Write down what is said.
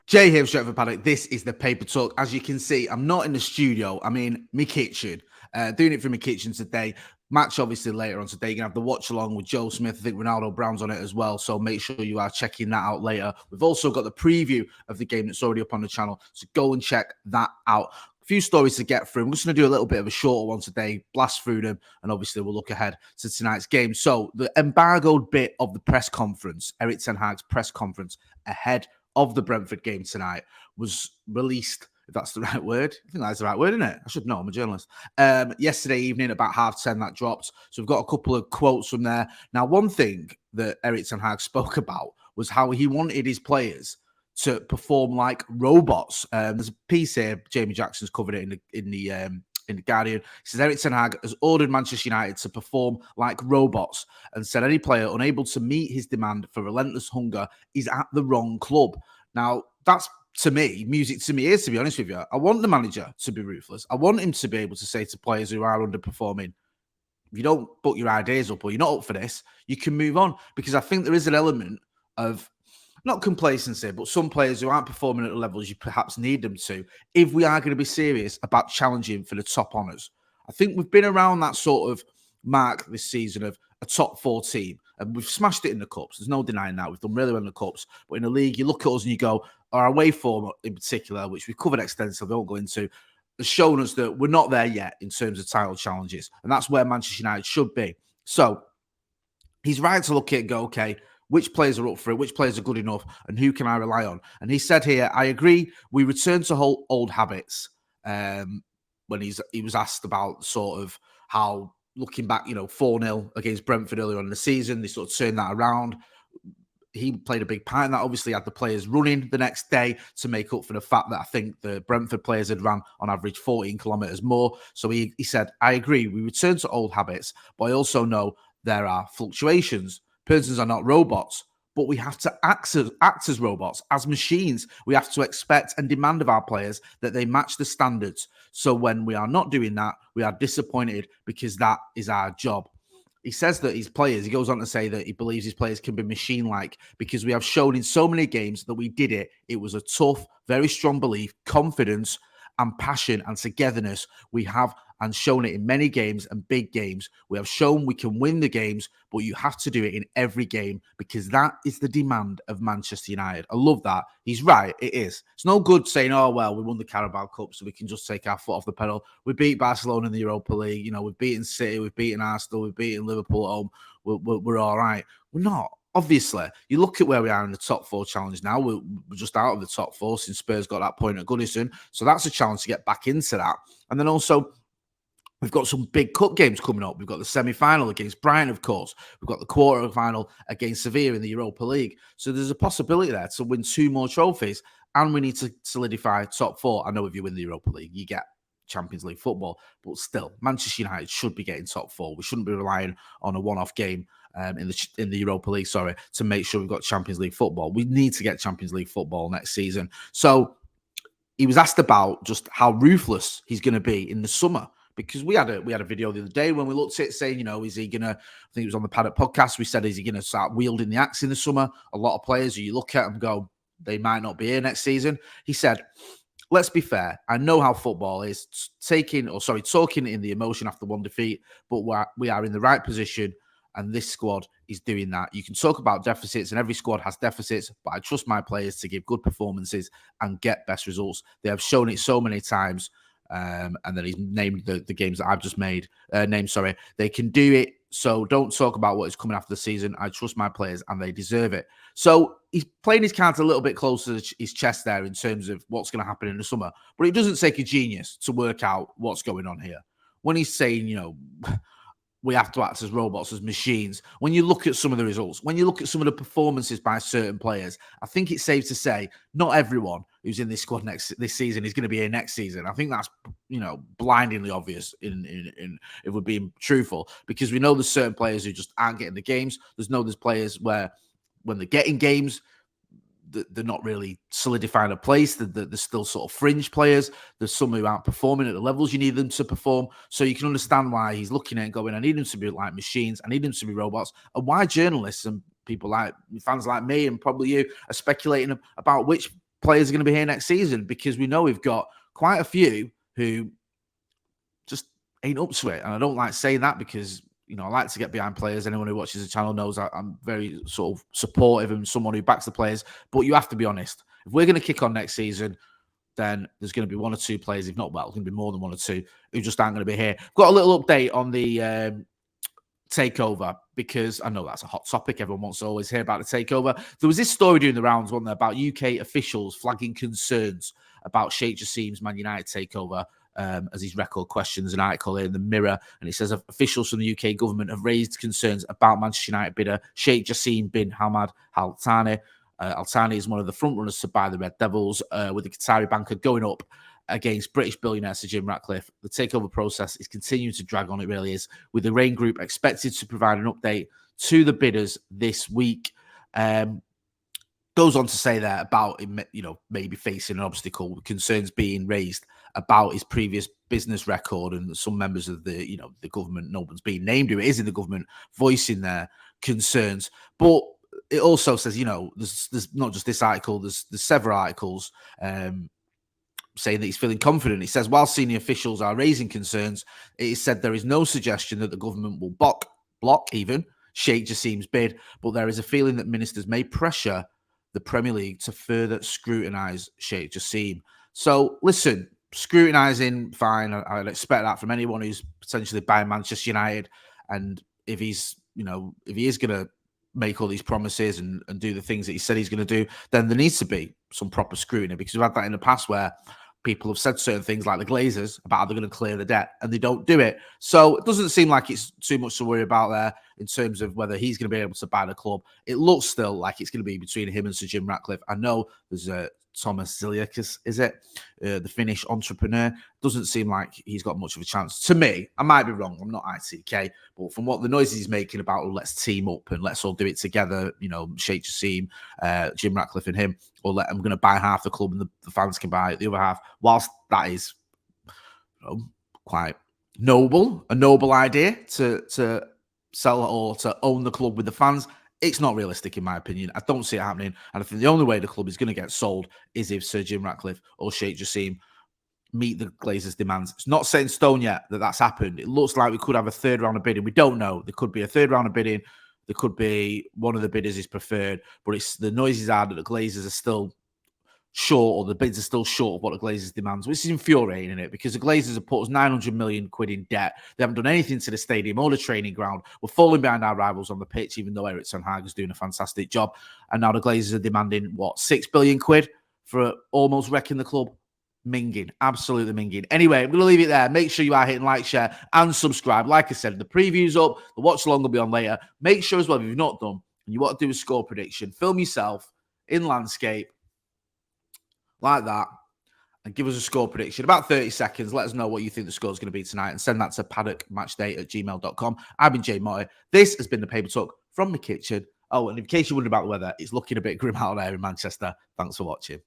Jay here, Stretford Paddock. This is the Paper Talk. As you can see, I'm not in the studio. I'm in my kitchen, doing it from my kitchen today. Match obviously later on today. You're going to have the watch along with Joe Smith. I think Ronaldo Brown's on it as well. So make sure you are checking that out later. We've also got the preview of the game that's already up on the channel. So go and check that out. A few stories to get through. I'm just going to do a little bit of a shorter one today, blast through them, and obviously we'll look ahead to tonight's game. So the embargoed bit of the press conference, Erik ten Hag's press conference ahead of the Brentford game tonight was released, if that's the right word. I think that's the right word, isn't it? I should know, I'm a journalist. Yesterday evening, about 10:30, that dropped. So we've got a couple of quotes from there. Now, one thing that Erik ten Hag spoke about was how he wanted his players to perform like robots. There's a piece here, Jamie Jackson's covered it in the Guardian. He says Erik ten Hag has ordered Manchester United to perform like robots and said any player unable to meet his demand for relentless hunger is at the wrong club. Now, that's, to me, music to me ears, to be honest with you. I want the manager to be ruthless. I want him to be able to say to players who are underperforming, if you don't put your ideas up or you're not up for this, you can move on. Because I think there is an element of, not complacency, but some players who aren't performing at the levels you perhaps need them to, if we are going to be serious about challenging for the top honours. I think we've been around that sort of mark this season of a top 4 team, and we've smashed it in the Cups. There's no denying that. We've done really well in the Cups. But in the league, you look at us and you go, our away form in particular, which we've covered extensively, I won't go into, has shown us that we're not there yet in terms of title challenges. And that's where Manchester United should be. So he's right to look at it and go, okay, which players are up for it, which players are good enough, and who can I rely on? And he said here, I agree, we return to old habits. When he was asked about sort of how, looking back, 4-0 against Brentford earlier on in the season, they sort of turned that around. He played a big part in that. Obviously, had the players running the next day to make up for the fact that I think the Brentford players had ran on average 14 kilometres more. So he said, I agree, we return to old habits, but I also know there are fluctuations. Persons are not robots, but we have to act as robots, as machines. We have to expect and demand of our players that they match the standards. So when we are not doing that, we are disappointed because that is our job. He says that his players, he goes on to say that he believes his players can be machine-like because we have shown in so many games that we did it. It was a tough, very strong belief, confidence and passion and togetherness we have, and shown it in many games and big games. We have shown we can win the games, but you have to do it in every game because that is the demand of Manchester United. I love that. He's right. It is. It's no good saying, oh, well, we won the Carabao Cup, so we can just take our foot off the pedal. We beat Barcelona in the Europa League. We've beaten City, we've beaten Arsenal, we've beaten Liverpool at home. We're all right. We're not. Obviously, you look at where we are in the top 4 challenge now. We're just out of the top 4 since Spurs got that point at Goodison. So that's a challenge to get back into that. And then also, we've got some big cup games coming up. We've got the semi-final against Brighton, of course. We've got the quarter-final against Sevilla in the Europa League. So there's a possibility there to win 2 more trophies, and we need to solidify top 4. I know if you win the Europa League, you get Champions League football, but still, Manchester United should be getting top 4. We shouldn't be relying on a one-off game in the Europa League, to make sure we've got Champions League football. We need to get Champions League football next season. So he was asked about just how ruthless he's going to be in the summer, because we had a video the other day when we looked at it saying, is he going to, I think it was on the Paddock podcast, we said, is he going to start wielding the axe in the summer? A lot of players, you look at them go, they might not be here next season. He said, let's be fair. I know how football is, talking in the emotion after one defeat, but we are in the right position, and this squad is doing that. You can talk about deficits, and every squad has deficits, but I trust my players to give good performances and get best results. They have shown it so many times, and then he's named the games that I've just named. They can do it, so don't talk about what is coming after the season. I trust my players, and they deserve it. So he's playing his cards a little bit closer to his chest there in terms of what's going to happen in the summer. But it doesn't take a genius to work out what's going on here. When he's saying, we have to act as robots, as machines. When you look at some of the results, when you look at some of the performances by certain players, I think it's safe to say not everyone who's in this squad this season is going to be here next season. I think that's, blindingly obvious in if we're being truthful, because we know there's certain players who just aren't getting the games. There's players where when they're getting games, they're not really solidifying a place. They're still sort of fringe players. There's some who aren't performing at the levels you need them to perform. So you can understand why he's looking at it and going, I need them to be like machines. I need them to be robots. And why journalists and people like fans like me and probably you are speculating about which players are going to be here next season, because we know we've got quite a few who just ain't up to it. And I don't like saying that because, you know, I like to get behind players. Anyone who watches the channel knows I'm very sort of supportive and someone who backs the players. But you have to be honest. If we're going to kick on next season, then there's going to be one or two players, if not, well, it's going to be more than one or two, who just aren't going to be here. Got a little update on the takeover, because I know that's a hot topic. Everyone wants to always hear about the takeover. There was this story doing the rounds, wasn't there, about UK officials flagging concerns about Sheikh Jassim's Man United takeover, as his record questions an article in the Mirror, and it says officials from the UK government have raised concerns about Manchester United bidder Sheikh Jassim bin Hamad Al Thani. Al Thani is one of the frontrunners to buy the Red Devils, with the Qatari banker going up against British billionaire Sir Jim Ratcliffe. The takeover process is continuing to drag on, it really is, with the Rain Group expected to provide an update to the bidders this week. Goes on to say there about him, you know, maybe facing an obstacle, concerns being raised about his previous business record, and some members of the, you know, the government, no one's being named who it is in the government, voicing their concerns. But it also says, you know, there's not just this article, there's several articles saying that he's feeling confident. He says, while senior officials are raising concerns, it is said there is no suggestion that the government will block even Sheikh Jassim's bid, but there is a feeling that ministers may pressure the Premier League to further scrutinise Sheikh Jassim. So, listen, scrutinising, fine. I'd expect that from anyone who's potentially buying Manchester United. And if he's, you know, if he is going to make all these promises and do the things that he said he's going to do, then there needs to be some proper scrutiny, because we've had that in the past where people have said certain things like the Glazers about how they're going to clear the debt and they don't do it. So it doesn't seem like it's too much to worry about there in terms of whether he's going to be able to buy the club. It looks still like it's going to be between him and Sir Jim Ratcliffe. I know there's Thomas Ziliakis, is it? The Finnish entrepreneur. Doesn't seem like he's got much of a chance. To me, I might be wrong. I'm not ITK, but from what the noises he's making about, let's team up and let's all do it together, you know, Sheikh Jassim, Jim Ratcliffe and him, or I'm going to buy half the club and the fans can buy the other half. Whilst that is, you know, quite noble, a noble idea to sell or to own the club with the fans, it's not realistic in my opinion. I don't see it happening. And I think the only way the club is going to get sold is if Sir Jim Ratcliffe or Sheikh Jassim meet the Glazers' demands. It's not set in stone yet that that's happened. It looks like we could have a third round of bidding. We don't know. There could be a third round of bidding. There could be one of the bidders is preferred, but it's the noises are that the Glazers are still short, or the bids are still short of what the Glazers demands, which is infuriating, isn't it? Because the Glazers have put us 900 million quid in debt. They haven't done anything to the stadium or the training ground. We're falling behind our rivals on the pitch, even though Erik ten Hag is doing a fantastic job. And now the Glazers are demanding, what, 6 billion quid for almost wrecking the club? Minging, absolutely minging. Anyway, I'm going to leave it there. Make sure you are hitting like, share, and subscribe. Like I said, the preview's up. The watch along will be on later. Make sure as well, if you've not done, and you want to do a score prediction, film yourself in landscape, like that, and give us a score prediction. About 30 seconds. Let us know what you think the score is going to be tonight, and send that to paddockmatchday@gmail.com. I've been Jay Motty. This has been the Paper Talk from the kitchen. Oh, and in case you're wondering about the weather, it's looking a bit grim out there in Manchester. Thanks for watching.